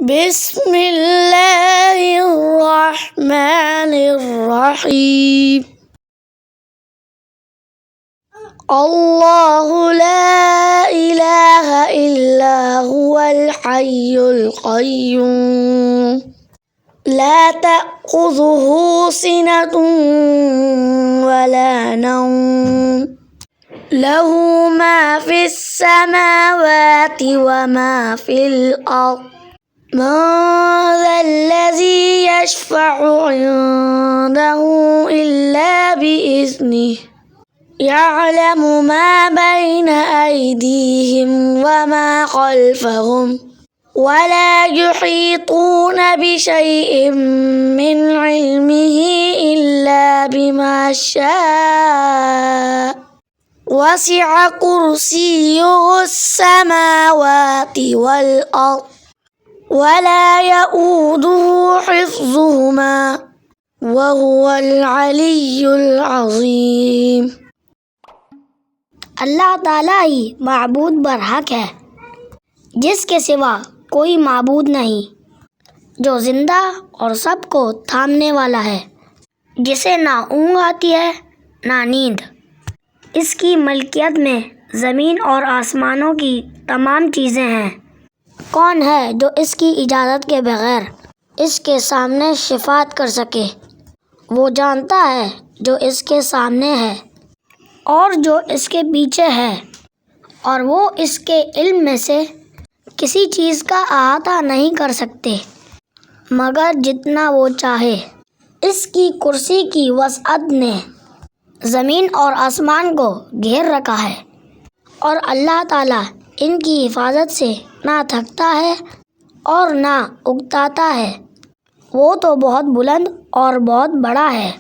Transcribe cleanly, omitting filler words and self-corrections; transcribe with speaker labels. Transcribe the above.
Speaker 1: بسم اللہ الرحمن الرحیم اللہ لا الہ الا هو الحی القیوم لا تأخذه سنة ولا نوم له ما في السماوات وما في الأرض من ذا الذي يشفع عنده إلا بإذنه يعلم ما بين أيديهم وما خلفهم ولا يحيطون بشيء من علمه إلا بما شاء وسع كرسيه السماوات والأرض ولا يؤوده حفظهما وهو العلی العظیم۔
Speaker 2: اللہ تعالیٰ ہی معبود برحق ہے، جس کے سوا کوئی معبود نہیں، جو زندہ اور سب کو تھامنے والا ہے، جسے نہ اونگ آتی ہے نہ نیند۔ اس کی ملکیت میں زمین اور آسمانوں کی تمام چیزیں ہیں۔ کون ہے جو اس کی اجازت کے بغیر اس کے سامنے شفاعت کر سکے؟ وہ جانتا ہے جو اس کے سامنے ہے اور جو اس کے پیچھے ہے، اور وہ اس کے علم میں سے کسی چیز کا احاطہ نہیں کر سکتے مگر جتنا وہ چاہے۔ اس کی کرسی کی وسعت نے زمین اور آسمان کو گھیر رکھا ہے، اور اللہ تعالیٰ ان کی حفاظت سے نہ تھکتا ہے اور نہ اکتاتا ہے۔ وہ تو بہت بلند اور بہت بڑا ہے۔